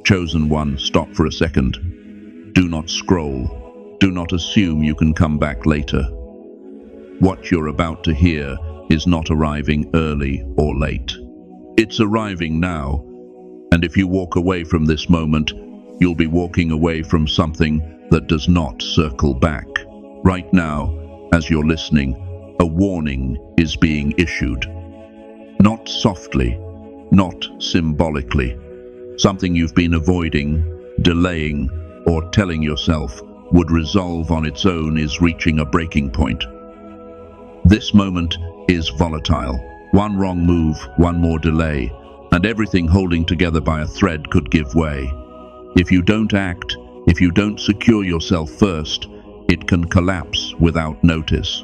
Chosen one, stop for a second. Do not scroll. Do not assume you can come back later. What you're about to hear is not arriving early or late. It's arriving now, and if you walk away from this moment, you'll be walking away from something that does not circle back. Right now, as you're listening, a warning is being issued. Not softly, not symbolically. Something you've been avoiding, delaying, or telling yourself would resolve on its own is reaching a breaking point. This moment is volatile. One wrong move, one more delay, and everything holding together by a thread could give way. If you don't act, if you don't secure yourself first, it can collapse without notice.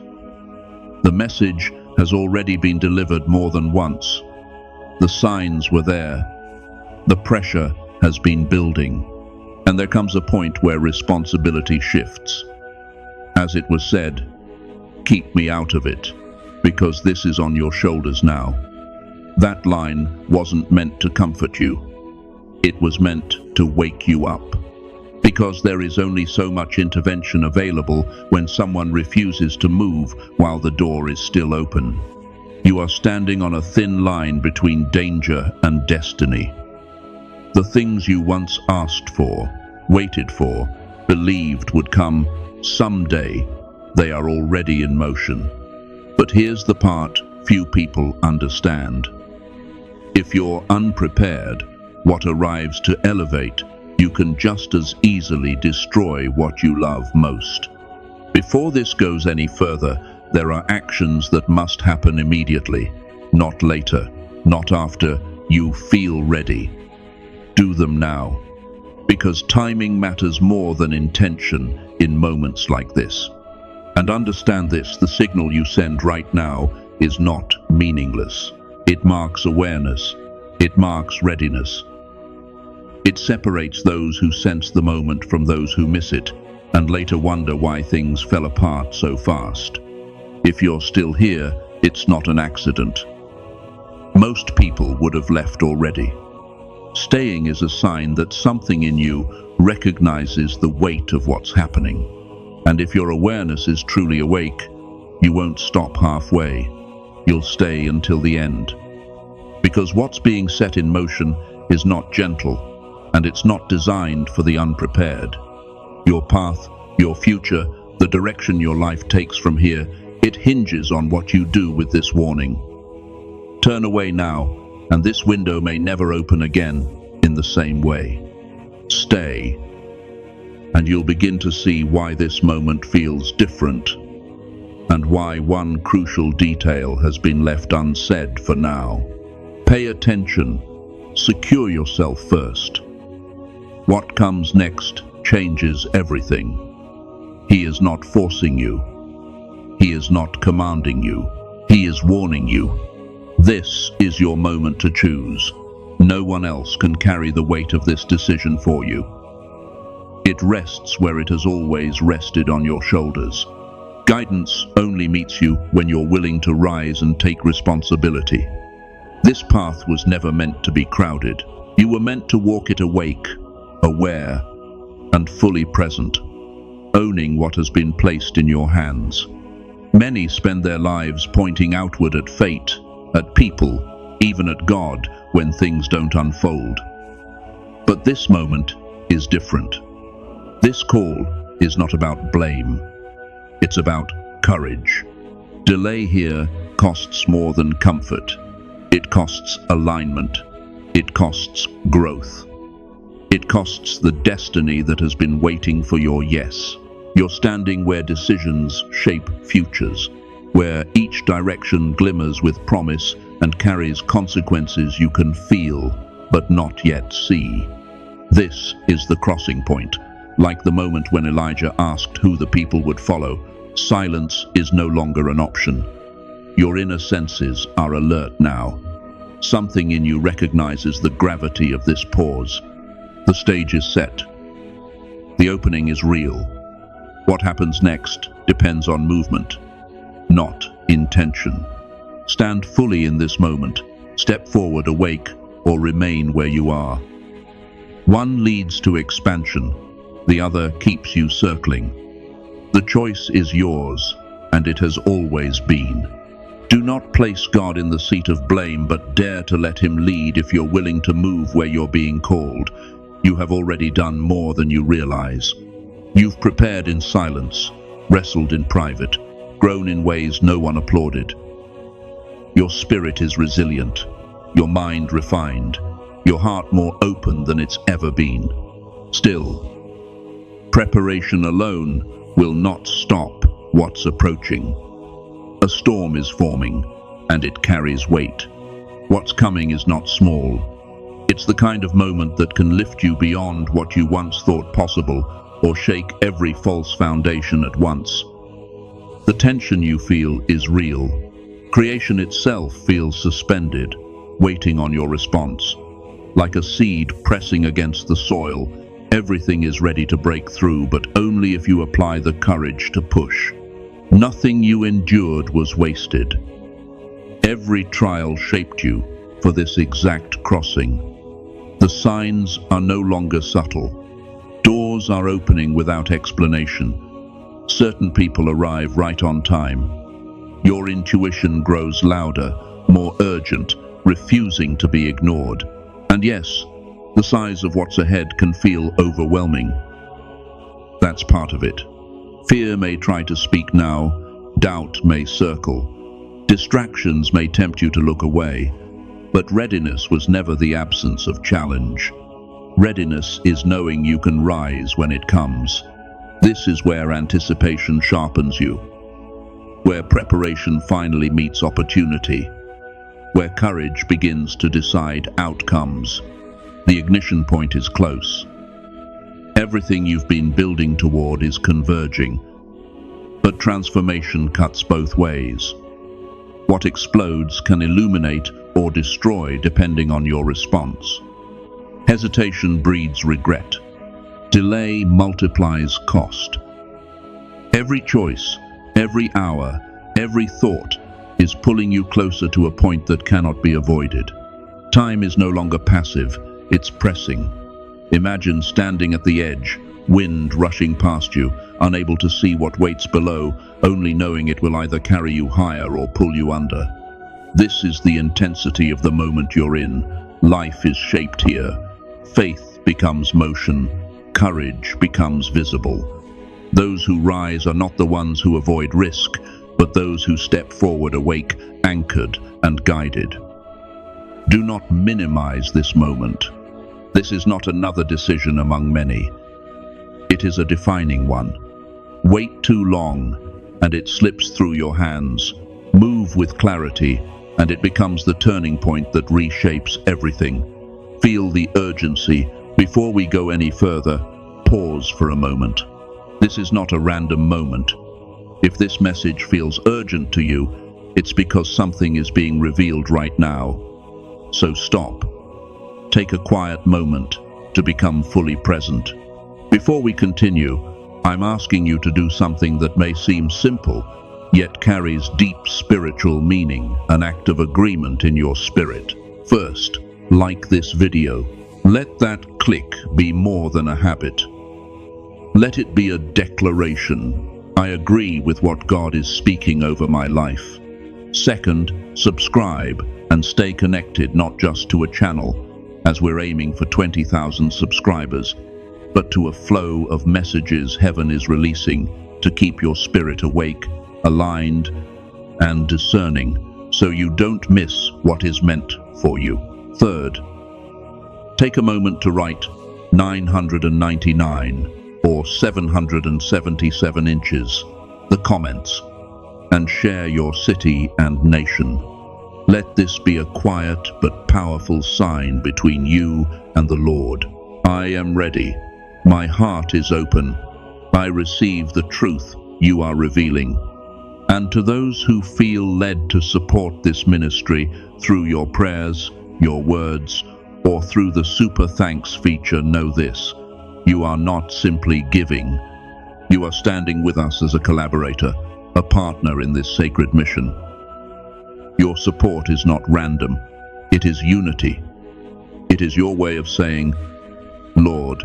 The message has already been delivered more than once. The signs were there. The pressure has been building, and there comes a point where responsibility shifts. As it was said, keep me out of it, because this is on your shoulders now. That line wasn't meant to comfort you. It was meant to wake you up, because there is only so much intervention available when someone refuses to move while the door is still open. You are standing on a thin line between danger and destiny. The things you once asked for, waited for, believed would come someday, they are already in motion. But here's the part few people understand. If you're unprepared, what arrives to elevate, you can just as easily destroy what you love most. Before this goes any further, there are actions that must happen immediately, not later, not after you feel ready. Do them now, because timing matters more than intention in moments like this. And understand this, the signal you send right now is not meaningless. It marks awareness. It marks readiness. It separates those who sense the moment from those who miss it, and later wonder why things fell apart so fast. If you're still here, it's not an accident. Most people would have left already. Staying is a sign that something in you recognizes the weight of what's happening. And if your awareness is truly awake, you won't stop halfway. You'll stay until the end. Because what's being set in motion is not gentle, and it's not designed for the unprepared. Your path, your future, the direction your life takes from here, it hinges on what you do with this warning. Turn away now, and this window may never open again in the same way. Stay, and you'll begin to see why this moment feels different, and why one crucial detail has been left unsaid for now. Pay attention. Secure yourself first. What comes next changes everything. He is not forcing you. He is not commanding you. He is warning you. This is your moment to choose. No one else can carry the weight of this decision for you. It rests where it has always rested, on your shoulders. Guidance only meets you when you're willing to rise and take responsibility. This path was never meant to be crowded. You were meant to walk it awake, aware, and fully present, owning what has been placed in your hands. Many spend their lives pointing outward at fate, at people, even at God, when things don't unfold. But this moment is different. This call is not about blame. It's about courage. Delay here costs more than comfort. It costs alignment. It costs growth. It costs the destiny that has been waiting for your yes. You're standing where decisions shape futures, where each direction glimmers with promise and carries consequences you can feel but not yet see. This is the crossing point. Like the moment when Elijah asked who the people would follow, silence is no longer an option. Your inner senses are alert now. Something in you recognizes the gravity of this pause. The stage is set. The opening is real. What happens next depends on movement, not intention. Stand fully in this moment. Step forward, awake, or remain where you are. One leads to expansion, the other keeps you circling. The choice is yours, and it has always been. Do not place God in the seat of blame, but dare to let him lead. If you're willing to move where you're being called, you have already done more than you realize. You've prepared in silence, wrestled in private, grown in ways no one applauded. Your spirit is resilient, your mind refined, your heart more open than it's ever been. Still, preparation alone will not stop what's approaching. A storm is forming, and it carries weight. What's coming is not small. It's the kind of moment that can lift you beyond what you once thought possible, or shake every false foundation at once. The tension you feel is real. Creation itself feels suspended, waiting on your response. Like a seed pressing against the soil, everything is ready to break through, but only if you apply the courage to push. Nothing you endured was wasted. Every trial shaped you for this exact crossing. The signs are no longer subtle. Doors are opening without explanation. Certain people arrive right on time. Your intuition grows louder, more urgent, refusing to be ignored. And yes, the size of what's ahead can feel overwhelming. That's part of it. Fear may try to speak now, doubt may circle. Distractions may tempt you to look away, but readiness was never the absence of challenge. Readiness is knowing you can rise when it comes. This is where anticipation sharpens you, where preparation finally meets opportunity, where courage begins to decide outcomes. The ignition point is close. Everything you've been building toward is converging, but transformation cuts both ways. What explodes can illuminate or destroy depending on your response. Hesitation breeds regret. Delay multiplies cost. Every choice, every hour, every thought is pulling you closer to a point that cannot be avoided. Time is no longer passive, it's pressing. Imagine standing at the edge, wind rushing past you, unable to see what waits below, only knowing it will either carry you higher or pull you under. This is the intensity of the moment you're in. Life is shaped here. Faith becomes motion. Courage becomes visible. Those who rise are not the ones who avoid risk, but those who step forward awake, anchored, and guided. Do not minimize this moment. This is not another decision among many. It is a defining one. Wait too long, and it slips through your hands. Move with clarity, and it becomes the turning point that reshapes everything. Feel the urgency. Before we go any further, pause for a moment. This is not a random moment. If this message feels urgent to you, it's because something is being revealed right now. So stop. Take a quiet moment to become fully present. Before we continue, I'm asking you to do something that may seem simple, yet carries deep spiritual meaning, an act of agreement in your spirit. First, like this video. Let that click be more than a habit. Let it be a declaration. I agree with what God is speaking over my life. Second, subscribe and stay connected, not just to a channel, as we're aiming for 20,000 subscribers, but to a flow of messages heaven is releasing to keep your spirit awake, aligned, and discerning, so you don't miss what is meant for you. Third, take a moment to write 999 or 777 inches, the comments, and share your city and nation. Let this be a quiet but powerful sign between you and the Lord. I am ready. My heart is open. I receive the truth you are revealing. And to those who feel led to support this ministry through your prayers, your words, or through the Super Thanks feature, know this: you are not simply giving. You are standing with us as a collaborator, a partner in this sacred mission. Your support is not random. It is unity. It is your way of saying, Lord,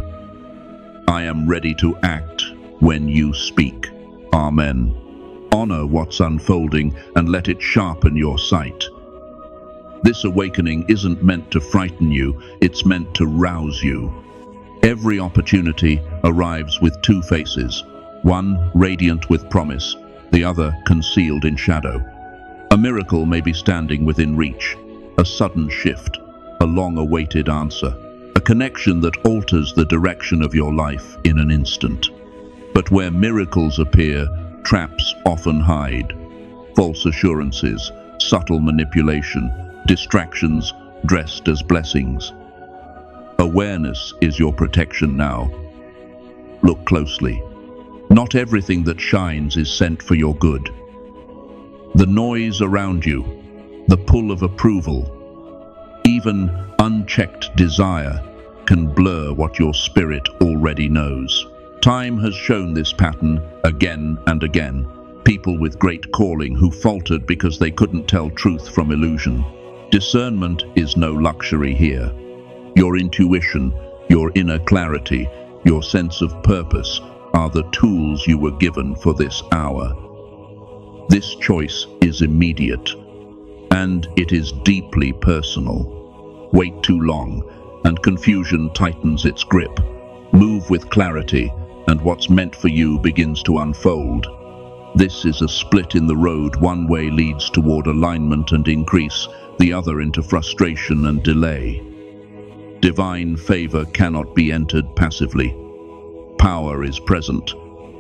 I am ready to act when you speak. Amen. Honor what's unfolding and let it sharpen your sight. This awakening isn't meant to frighten you, it's meant to rouse you. Every opportunity arrives with two faces, one radiant with promise, the other concealed in shadow. A miracle may be standing within reach, a sudden shift, a long-awaited answer, a connection that alters the direction of your life in an instant. But where miracles appear, traps often hide. False assurances, subtle manipulation, distractions dressed as blessings. Awareness is your protection now. Look closely. Not everything that shines is sent for your good. The noise around you, the pull of approval, even unchecked desire can blur what your spirit already knows. Time has shown this pattern again and again. People with great calling who faltered because they couldn't tell truth from illusion. Discernment is no luxury here. Your intuition, your inner clarity, your sense of purpose are the tools you were given for this hour. This choice is immediate, and it is deeply personal. Wait too long, and confusion tightens its grip. Move with clarity, and what's meant for you begins to unfold. This is a split in the road. One way leads toward alignment and increase, the other into frustration and delay. Divine favor cannot be entered passively. Power is present,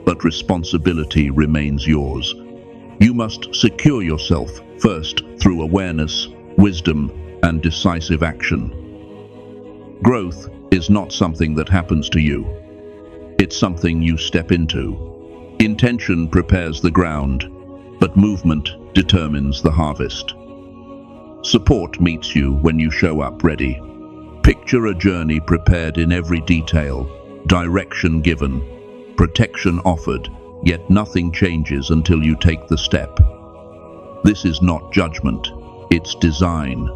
but responsibility remains yours. You must secure yourself first through awareness, wisdom, and decisive action. Growth is not something that happens to you. It's something you step into. Intention prepares the ground, but movement determines the harvest. Support meets you when you show up ready. Picture a journey prepared in every detail, direction given, protection offered, yet nothing changes until you take the step. This is not judgment, it's design.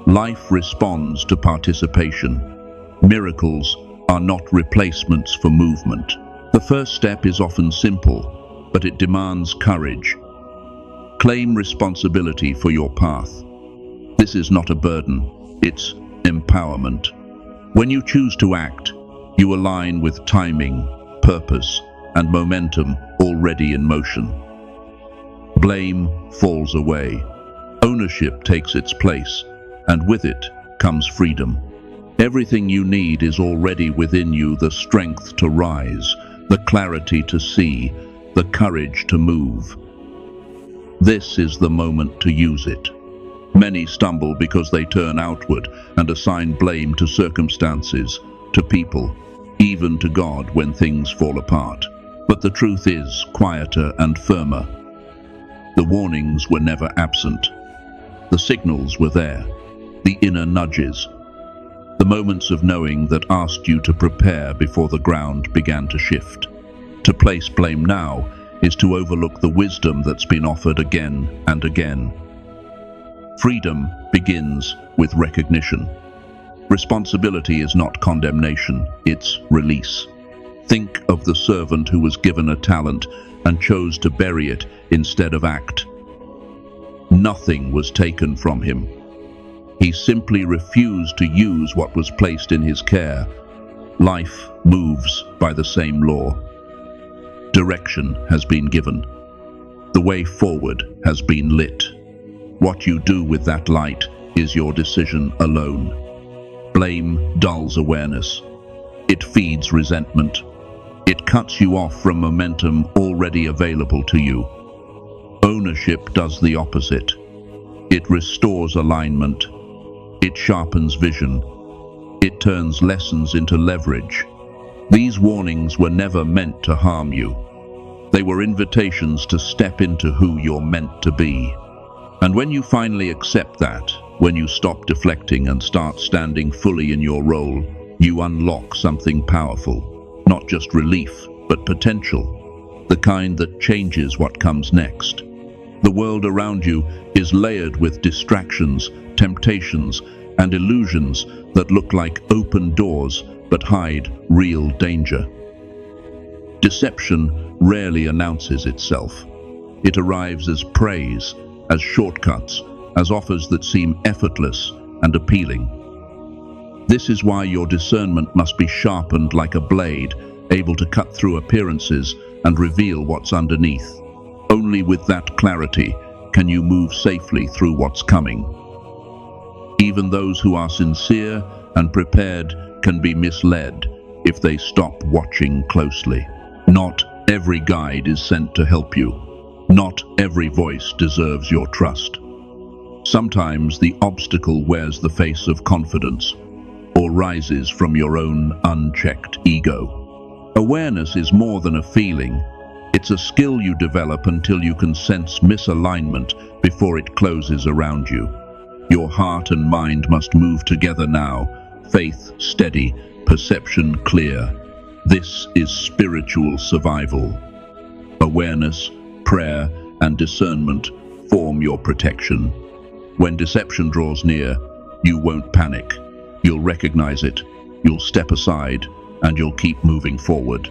Life responds to participation. Miracles are not replacements for movement. The first step is often simple, but it demands courage. Claim responsibility for your path. This is not a burden, it's empowerment. When you choose to act, you align with timing, purpose, and momentum already in motion. Blame falls away. Ownership takes its place, and with it comes freedom. Everything you need is already within you: the strength to rise, the clarity to see, the courage to move. This is the moment to use it. Many stumble because they turn outward and assign blame to circumstances, to people, even to God when things fall apart. But the truth is quieter and firmer. The warnings were never absent. The signals were there, the inner nudges, the moments of knowing that asked you to prepare before the ground began to shift. To place blame now is to overlook the wisdom that's been offered again and again. Freedom begins with recognition. Responsibility is not condemnation, it's release. Think of the servant who was given a talent and chose to bury it instead of act. Nothing was taken from him. He simply refused to use what was placed in his care. Life moves by the same law. Direction has been given. The way forward has been lit. What you do with that light is your decision alone. Blame dulls awareness. It feeds resentment. It cuts you off from momentum already available to you. Ownership does the opposite. It restores alignment. It sharpens vision. It turns lessons into leverage. These warnings were never meant to harm you. They were invitations to step into who you're meant to be. And when you finally accept that, when you stop deflecting and start standing fully in your role, you unlock something powerful. Not just relief, but potential. The kind that changes what comes next. The world around you is layered with distractions, temptations, and illusions that look like open doors, but hide real danger. Deception rarely announces itself. It arrives as praise, as shortcuts, as offers that seem effortless and appealing. This is why your discernment must be sharpened like a blade, able to cut through appearances and reveal what's underneath. Only with that clarity can you move safely through what's coming. Even those who are sincere and prepared can be misled if they stop watching closely. Not every guide is sent to help you. Not every voice deserves your trust. Sometimes the obstacle wears the face of confidence or rises from your own unchecked ego. Awareness is more than a feeling. It's a skill you develop until you can sense misalignment before it closes around you. Your heart and mind must move together now, faith steady, perception clear. This is spiritual survival. Awareness, prayer, and discernment form your protection. When deception draws near, you won't panic. You'll recognize it, you'll step aside, and you'll keep moving forward.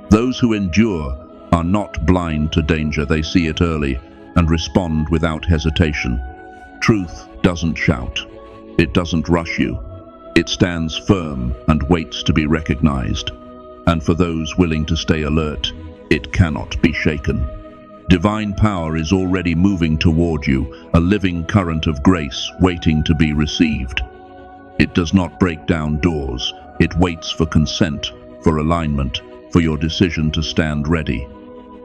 Those who endure are not blind to danger. They see it early and respond without hesitation. Truth doesn't shout. It doesn't rush you. It stands firm and waits to be recognized. And for those willing to stay alert, it cannot be shaken. Divine power is already moving toward you, a living current of grace waiting to be received. It does not break down doors. It waits for consent, for alignment, for your decision to stand ready.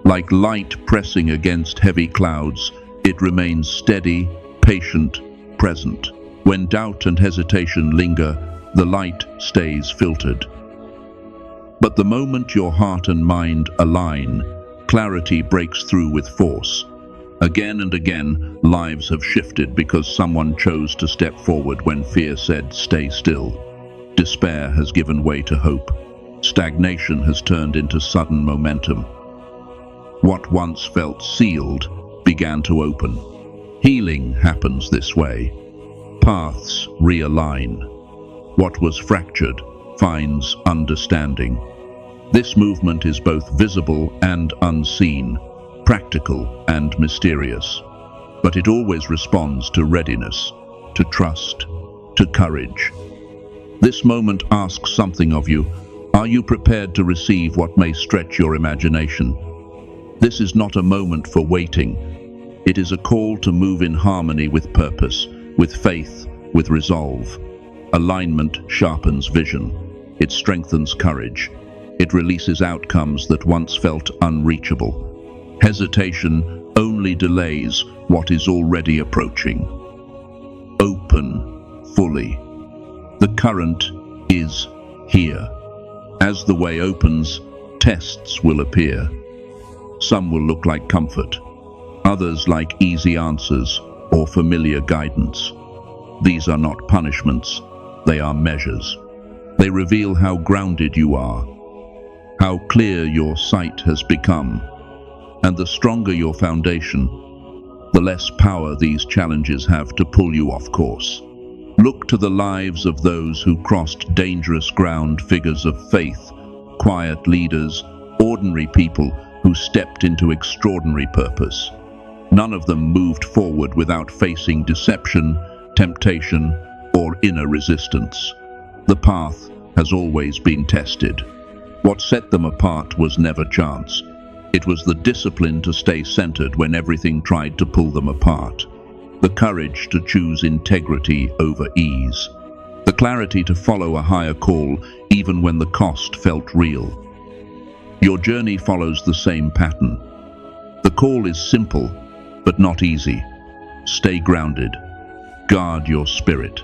Like light pressing against heavy clouds, it remains steady, patient, present. When doubt and hesitation linger, the light stays filtered. But the moment your heart and mind align, clarity breaks through with force. Again and again, lives have shifted because someone chose to step forward when fear said, "Stay still." Despair has given way to hope. Stagnation has turned into sudden momentum. What once felt sealed began to open. Healing happens this way. Paths realign. What was fractured finds understanding. This movement is both visible and unseen, practical and mysterious, but it always responds to readiness, to trust, to courage. This moment asks something of you. Are you prepared to receive what may stretch your imagination? This is not a moment for waiting. It is a call to move in harmony with purpose, with faith, with resolve. Alignment sharpens vision. It strengthens courage. It releases outcomes that once felt unreachable. Hesitation only delays what is already approaching. Open fully. The current is here. As the way opens, tests will appear. Some will look like comfort, others like easy answers or familiar guidance. These are not punishments, they are measures. They reveal how grounded you are, how clear your sight has become, and the stronger your foundation, the less power these challenges have to pull you off course. Look to the lives of those who crossed dangerous ground, figures of faith, quiet leaders, ordinary people who stepped into extraordinary purpose. None of them moved forward without facing deception, temptation, or inner resistance. The path has always been tested. What set them apart was never chance. It was the discipline to stay centered when everything tried to pull them apart. The courage to choose integrity over ease. The clarity to follow a higher call even when the cost felt real. Your journey follows the same pattern. The call is simple, but not easy. Stay grounded. Guard your spirit.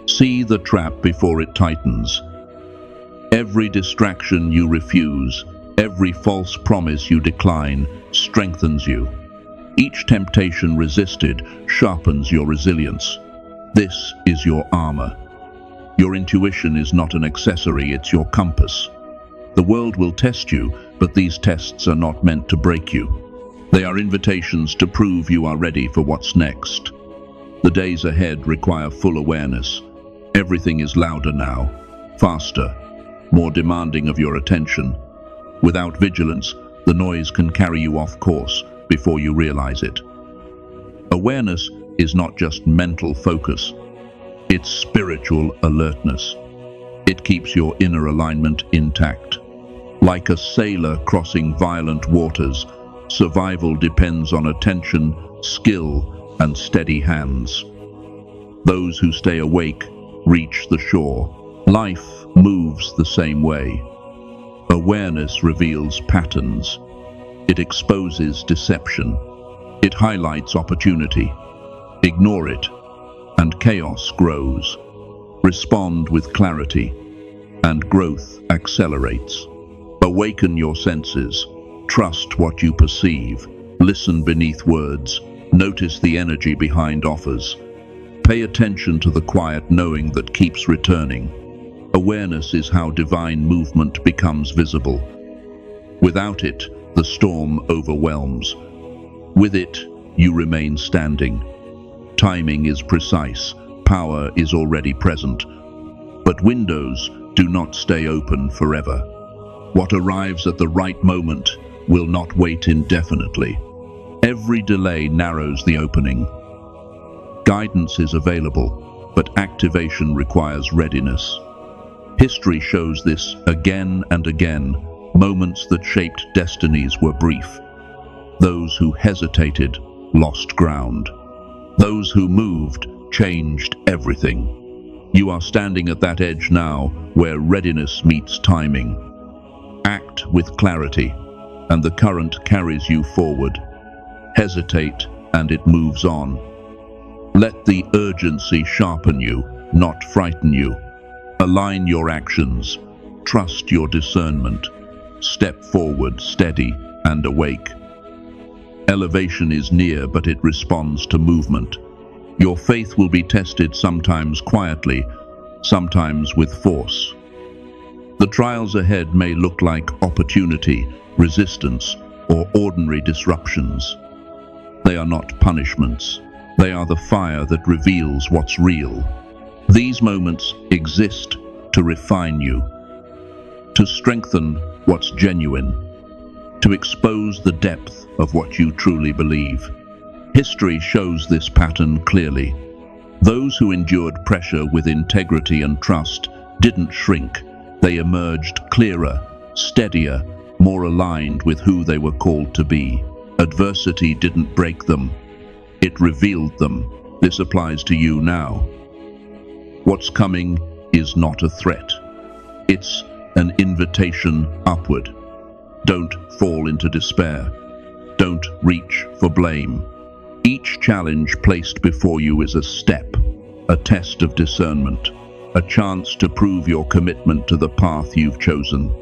See the trap before it tightens. Every distraction you refuse, every false promise you decline, strengthens you. Each temptation resisted sharpens your resilience. This is your armor. Your intuition is not an accessory, it's your compass. The world will test you, but these tests are not meant to break you. They are invitations to prove you are ready for what's next. The days ahead require full awareness. Everything is louder now. faster, more demanding of your attention. Without vigilance, the noise can carry you off course before you realize it. Awareness is not just mental focus, it's spiritual alertness. It keeps your inner alignment intact. Like a sailor crossing violent waters, survival depends on attention, skill, and steady hands. Those who stay awake reach the shore. Life moves the same way. Awareness reveals patterns. It exposes deception. It highlights opportunity. Ignore it, and chaos grows. Respond with clarity, and growth accelerates. Awaken your senses. Trust what you perceive. Listen beneath words. Notice the energy behind offers. Pay attention to the quiet knowing that keeps returning. Awareness is how divine movement becomes visible. Without it, the storm overwhelms. With it, you remain standing. Timing is precise. Power is already present. But windows do not stay open forever. What arrives at the right moment will not wait indefinitely. Every delay narrows the opening. Guidance is available, but activation requires readiness. History shows this again and again. Moments that shaped destinies were brief. Those who hesitated lost ground. Those who moved changed everything. You are standing at that edge now, where readiness meets timing. Act with clarity, and the current carries you forward. Hesitate, and it moves on. Let the urgency sharpen you, not frighten you. Align your actions. Trust your discernment. Step forward, steady and awake. Elevation is near, but it responds to movement. Your faith will be tested, sometimes quietly, sometimes with force. The trials ahead may look like opportunity, resistance, or ordinary disruptions. They are not punishments. They are the fire that reveals what's real. These moments exist to refine you, to strengthen what's genuine, to expose the depth of what you truly believe. History shows this pattern clearly. Those who endured pressure with integrity and trust didn't shrink. They emerged clearer, steadier, more aligned with who they were called to be. Adversity didn't break them. It revealed them. This applies to you now. What's coming is not a threat. It's an invitation upward. Don't fall into despair. Don't reach for blame. Each challenge placed before you is a step, a test of discernment, a chance to prove your commitment to the path you've chosen.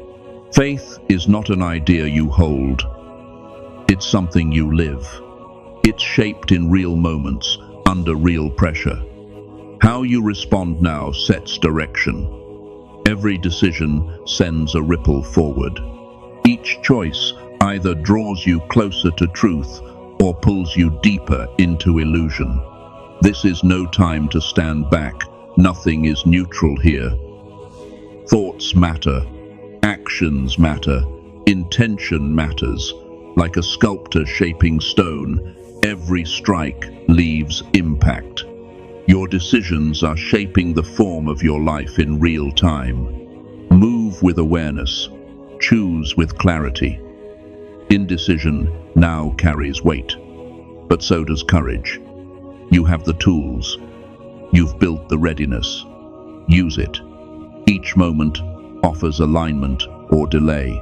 Faith is not an idea you hold. It's something you live. It's shaped in real moments, under real pressure. How you respond now sets direction. Every decision sends a ripple forward. Each choice either draws you closer to truth or pulls you deeper into illusion. This is no time to stand back. Nothing is neutral here. Thoughts matter. Actions matter. Intention matters. Like a sculptor shaping stone, every strike leaves impact. Your decisions are shaping the form of your life in real time. Move with awareness. Choose with clarity. Indecision now carries weight, but so does courage. You have the tools. You've built the readiness. Use it. Each moment offers alignment or delay.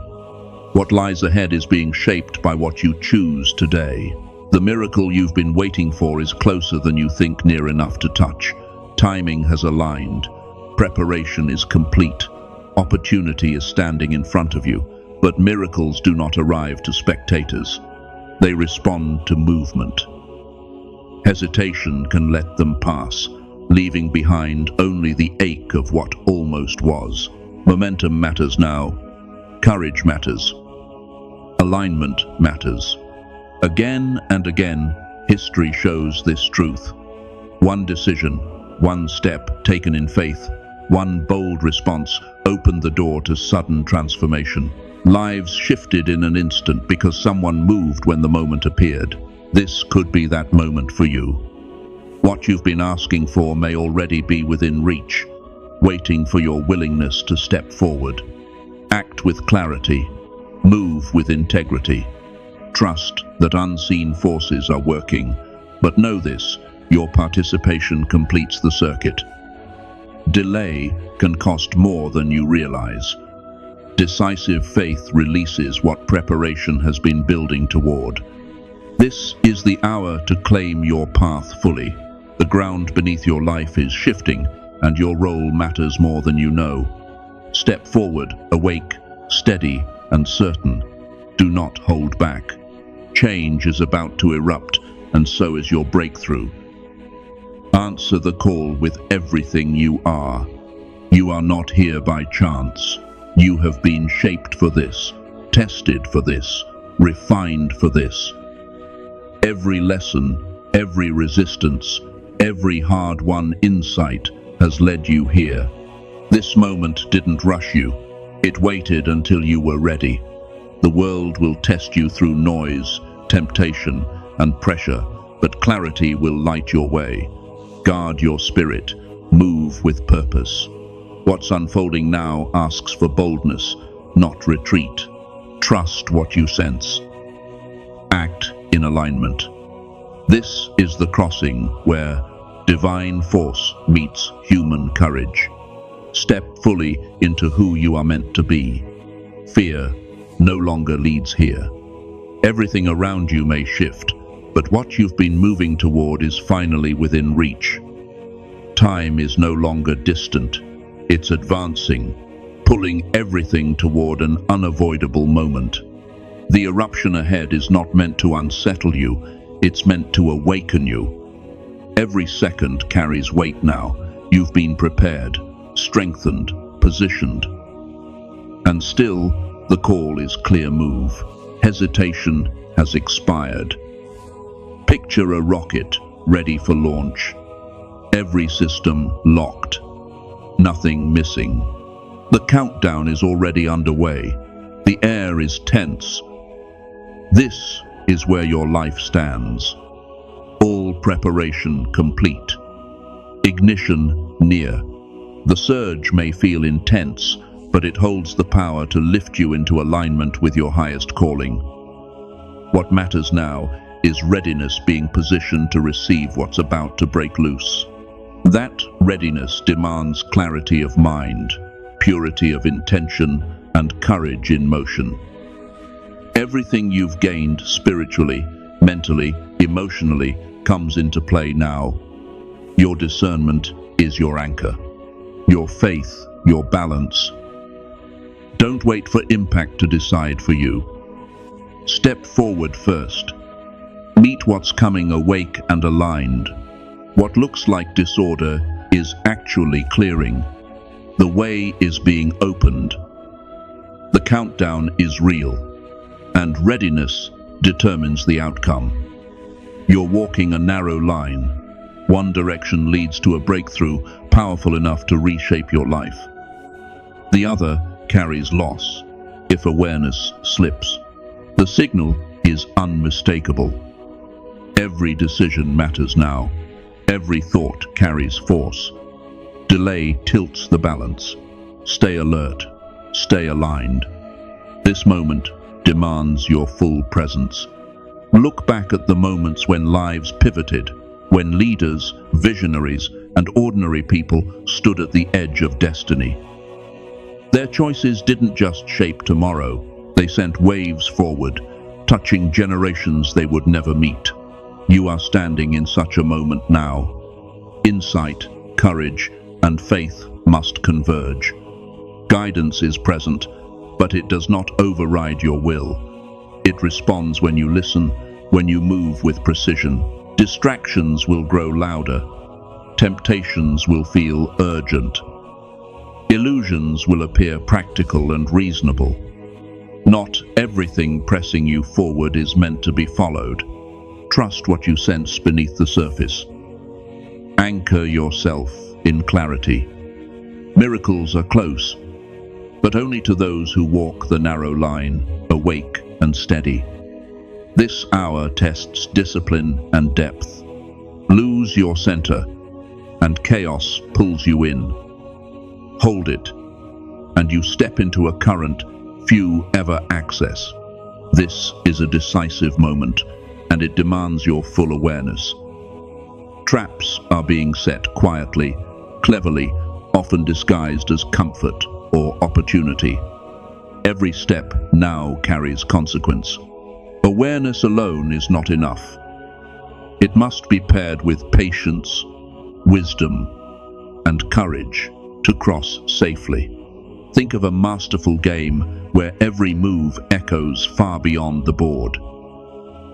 What lies ahead is being shaped by what you choose today. The miracle you've been waiting for is closer than you think, near enough to touch. Timing has aligned. Preparation is complete. Opportunity is standing in front of you. But miracles do not arrive to spectators. They respond to movement. Hesitation can let them pass, leaving behind only the ache of what almost was. Momentum matters now. Courage matters. Alignment matters. Again and again, history shows this truth. One decision, one step taken in faith, One bold response opened the door to sudden transformation. Lives shifted in an instant because someone moved when the moment appeared. This could be that moment for you. What you've been asking for may already be within reach, waiting for your willingness to step forward. Act with clarity. Move with integrity. Trust that unseen forces are working, but know this, your participation completes the circuit. Delay can cost more than you realize. Decisive faith releases what preparation has been building toward. This is the hour to claim your path fully. The ground beneath your life is shifting, and your role matters more than you know. Step forward, awake, steady, and certain. Do not hold back. Change is about to erupt, and so is your breakthrough. Answer the call with everything you are. You are not here by chance. You have been shaped for this, tested for this, refined for this. Every lesson, every resistance, every hard-won insight has led you here. This moment didn't rush you. It waited until you were ready. The world will test you through noise, temptation, and pressure, but clarity will light your way. Guard your spirit. Move with purpose. What's unfolding now asks for boldness, not retreat. Trust what you sense. Act in alignment. This is the crossing where divine force meets human courage. Step fully into who you are meant to be. Fear no longer leads here. Everything around you may shift, but what you've been moving toward is finally within reach. Time is no longer distant. It's advancing, pulling everything toward an unavoidable moment. The eruption ahead is not meant to unsettle you, it's meant to awaken you. Every second carries weight now. You've been prepared, strengthened, positioned. And still, the call is clear move. Hesitation has expired. Picture a rocket ready for launch. Every system locked. Nothing missing. The countdown is already underway. The air is tense. This is where your life stands. All preparation complete. Ignition near. The surge may feel intense, but it holds the power to lift you into alignment with your highest calling. What matters now is readiness being positioned to receive what's about to break loose. That readiness demands clarity of mind, purity of intention, and courage in motion. Everything you've gained spiritually, mentally, emotionally comes into play now. Your discernment is your anchor. Your faith, your balance. Don't wait for impact to decide for you. Step forward first. Meet what's coming awake and aligned. What looks like disorder is actually clearing. The way is being opened. The countdown is real, and readiness determines the outcome. You're walking a narrow line. One direction leads to a breakthrough powerful enough to reshape your life. The other carries loss if awareness slips. The signal is unmistakable. Every decision matters now. Every thought carries force. Delay tilts the balance. Stay alert. Stay aligned. This moment demands your full presence. Look back at the moments when lives pivoted, when leaders, visionaries, and ordinary people stood at the edge of destiny. Their choices didn't just shape tomorrow, they sent waves forward, touching generations they would never meet. You are standing in such a moment now. Insight, courage, and faith must converge. Guidance is present, but it does not override your will. It responds when you listen, when you move with precision. Distractions will grow louder. Temptations will feel urgent. Illusions will appear practical and reasonable. Not everything pressing you forward is meant to be followed. Trust what you sense beneath the surface. Anchor yourself in clarity. Miracles are close, but only to those who walk the narrow line, awake and steady. This hour tests discipline and depth. Lose your center, and chaos pulls you in. Hold it, and you step into a current few ever access. This is a decisive moment, and it demands your full awareness. Traps are being set quietly, cleverly, often disguised as comfort or opportunity. Every step now carries consequence. Awareness alone is not enough. It must be paired with patience, wisdom, and courage to cross safely. Think of a masterful game where every move echoes far beyond the board.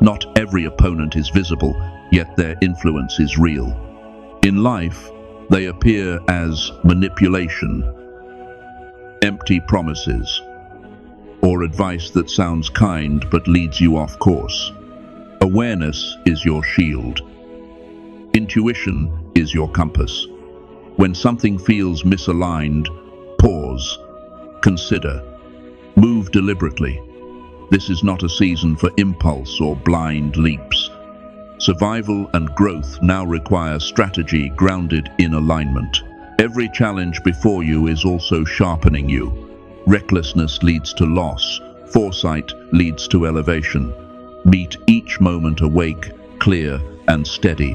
Not every opponent is visible, yet their influence is real. In life, they appear as manipulation, empty promises, or advice that sounds kind but leads you off course. Awareness is your shield. Intuition is your compass. When something feels misaligned, pause, consider, move deliberately. This is not a season for impulse or blind leaps. Survival and growth now require strategy grounded in alignment. Every challenge before you is also sharpening you. Recklessness leads to loss. Foresight leads to elevation. Meet each moment awake, clear, and steady.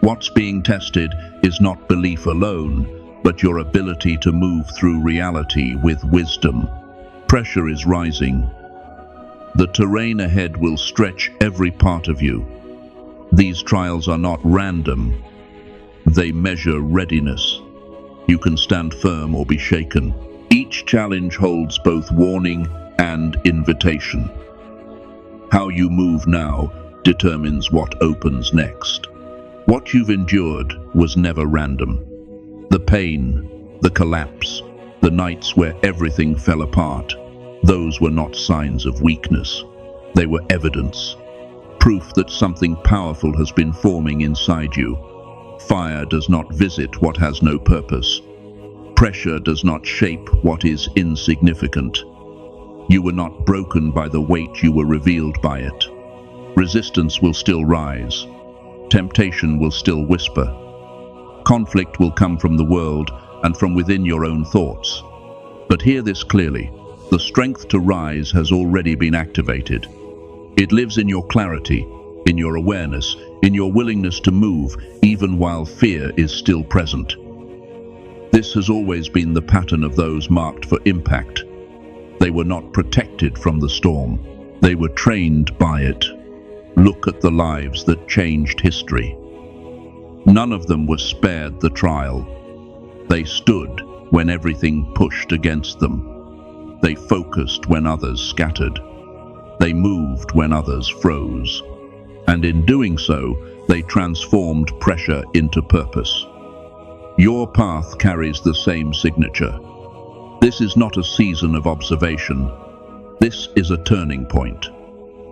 What's being tested is not belief alone, but your ability to move through reality with wisdom. Pressure is rising. The terrain ahead will stretch every part of you. These trials are not random. They measure readiness. You can stand firm or be shaken. Each challenge holds both warning and invitation. How you move now determines what opens next. What you've endured was never random. The pain, the collapse, the nights where everything fell apart, those were not signs of weakness. They were evidence. Proof that something powerful has been forming inside you. Fire does not visit what has no purpose. Pressure does not shape what is insignificant. You were not broken by the weight, you were revealed by it. Resistance will still rise. Temptation will still whisper. Conflict will come from the world and from within your own thoughts. But hear this clearly. The strength to rise has already been activated. It lives in your clarity, in your awareness, in your willingness to move, even while fear is still present. This has always been the pattern of those marked for impact. They were not protected from the storm. They were trained by it. Look at the lives that changed history. None of them were spared the trial. They stood when everything pushed against them. They focused when others scattered. They moved when others froze. And in doing so, they transformed pressure into purpose. Your path carries the same signature. This is not a season of observation. This is a turning point.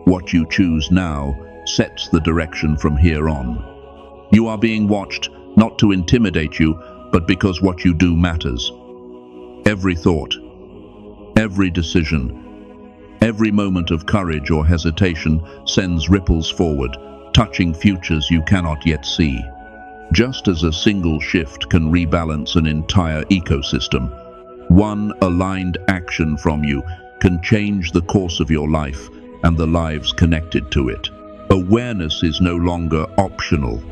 What you choose now sets the direction from here on. You are being watched, not to intimidate you, but because what you do matters. Every thought, every decision, every moment of courage or hesitation sends ripples forward, touching futures you cannot yet see. Just as a single shift can rebalance an entire ecosystem, one aligned action from you can change the course of your life and the lives connected to it. Awareness is no longer optional.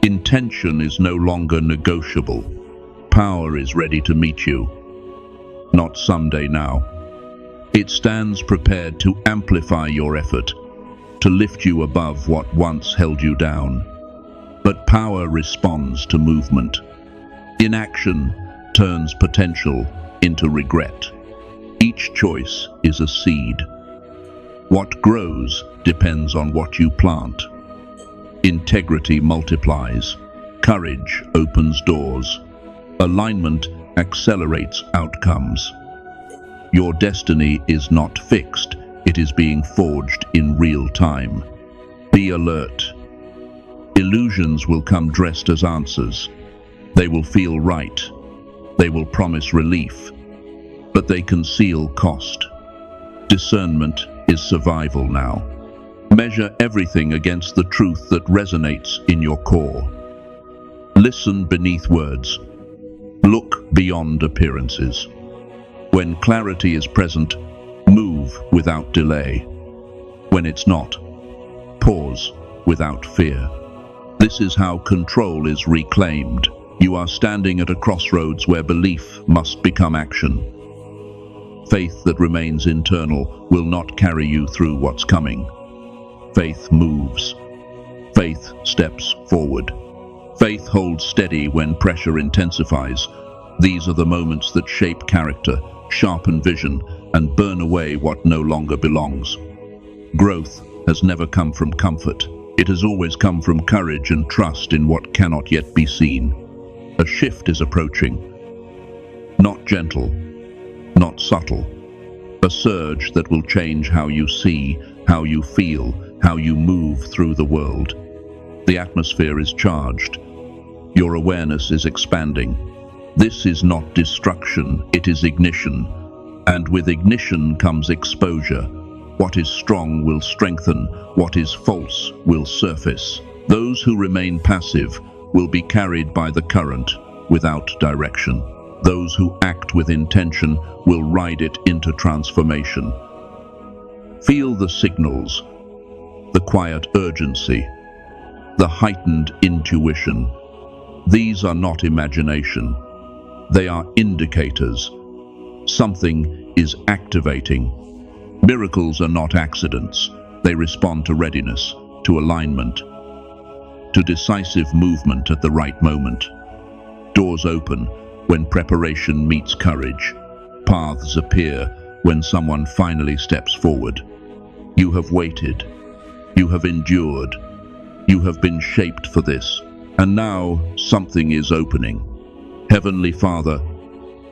Intention is no longer negotiable. Power is ready to meet you. Not someday now. It stands prepared to amplify your effort, to lift you above what once held you down. But power responds to movement. Inaction turns potential into regret. Each choice is a seed. What grows depends on what you plant. Integrity multiplies. Courage opens doors. Alignment accelerates outcomes. Your destiny is not fixed. It is being forged in real time. Be alert. Illusions will come dressed as answers. They will feel right. They will promise relief, but they conceal cost. Discernment is survival now. Measure everything against the truth that resonates in your core. Listen beneath words. Look beyond appearances. When clarity is present, move without delay. When it's not, pause without fear. This is how control is reclaimed. You are standing at a crossroads where belief must become action. Faith that remains internal will not carry you through what's coming. Faith moves. Faith steps forward. Faith holds steady when pressure intensifies. These are the moments that shape character, sharpen vision, and burn away what no longer belongs. Growth has never come from comfort. It has always come from courage and trust in what cannot yet be seen. A shift is approaching. Not gentle, not subtle. A surge that will change how you see, how you feel, how you move through the world. The atmosphere is charged. Your awareness is expanding. This is not destruction, it is ignition. And with ignition comes exposure. What is strong will strengthen, what is false will surface. Those who remain passive will be carried by the current without direction. Those who act with intention will ride it into transformation. Feel the signals, the quiet urgency, the heightened intuition. These are not imagination. They are indicators. Something is activating. Miracles are not accidents. They respond to readiness, to alignment, to decisive movement at the right moment. Doors open when preparation meets courage. Paths appear when someone finally steps forward. You have waited. You have endured. You have been shaped for this. And now something is opening. Heavenly Father,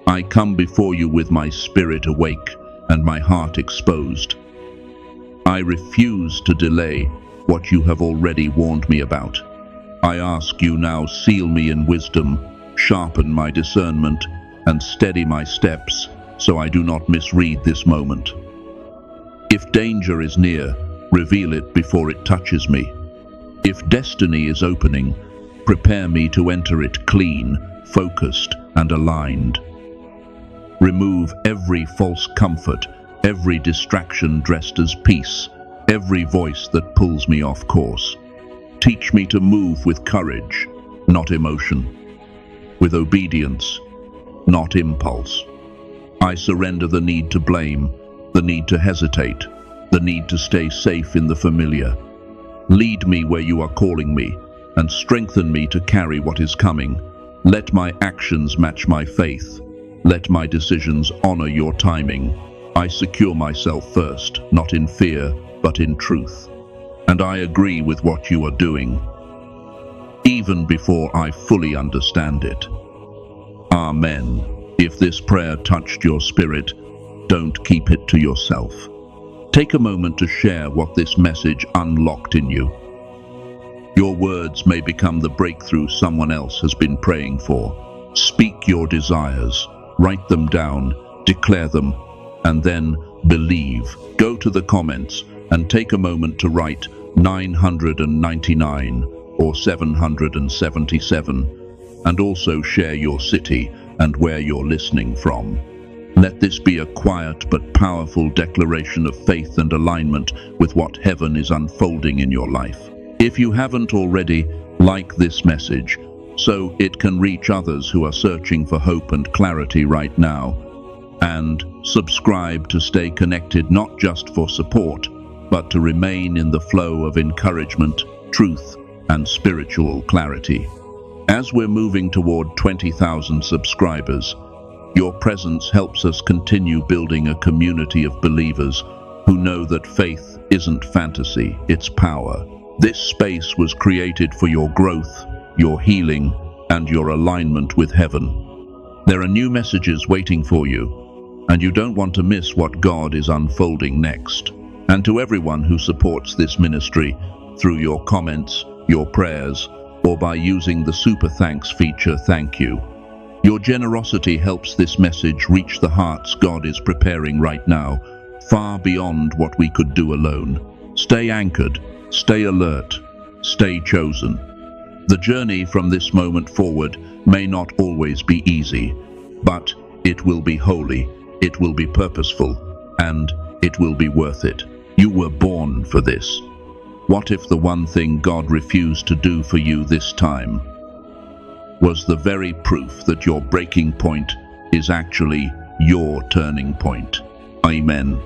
I come before you with my spirit awake and my heart exposed. I refuse to delay what you have already warned me about. I ask you now, seal me in wisdom, sharpen my discernment, and steady my steps so I do not misread this moment. If danger is near, reveal it before it touches me. If destiny is opening, prepare me to enter it clean, focused, and aligned. Remove every false comfort, every distraction dressed as peace, every voice that pulls me off course. Teach me to move with courage, not emotion, with obedience, not impulse. I surrender the need to blame, the need to hesitate, the need to stay safe in the familiar. Lead me where you are calling me, and strengthen me to carry what is coming. Let my actions match my faith. Let my decisions honor your timing. I secure myself first, not in fear, but in truth. And I agree with what you are doing, even before I fully understand it. Amen. If this prayer touched your spirit, don't keep it to yourself. Take a moment to share what this message unlocked in you. Your words may become the breakthrough someone else has been praying for. Speak your desires, write them down, declare them, and then believe. Go to the comments and take a moment to write 999 or 777, and also share your city and where you're listening from. Let this be a quiet but powerful declaration of faith and alignment with what heaven is unfolding in your life. If you haven't already, like this message so it can reach others who are searching for hope and clarity right now. And subscribe to stay connected, not just for support, but to remain in the flow of encouragement, truth, and spiritual clarity. As we're moving toward 20,000 subscribers, your presence helps us continue building a community of believers who know that faith isn't fantasy, it's power. This space was created for your growth, your healing, and your alignment with heaven. There are new messages waiting for you, and you don't want to miss what God is unfolding next. And to everyone who supports this ministry through your comments, your prayers, or by using the Super Thanks feature, thank you. Your generosity helps this message reach the hearts God is preparing right now, far beyond what we could do alone. Stay anchored, stay alert, stay chosen. The journey from this moment forward may not always be easy, but it will be holy, it will be purposeful, and it will be worth it. You were born for this. What if the one thing God refused to do for you this time was the very proof that your breaking point is actually your turning point? Amen.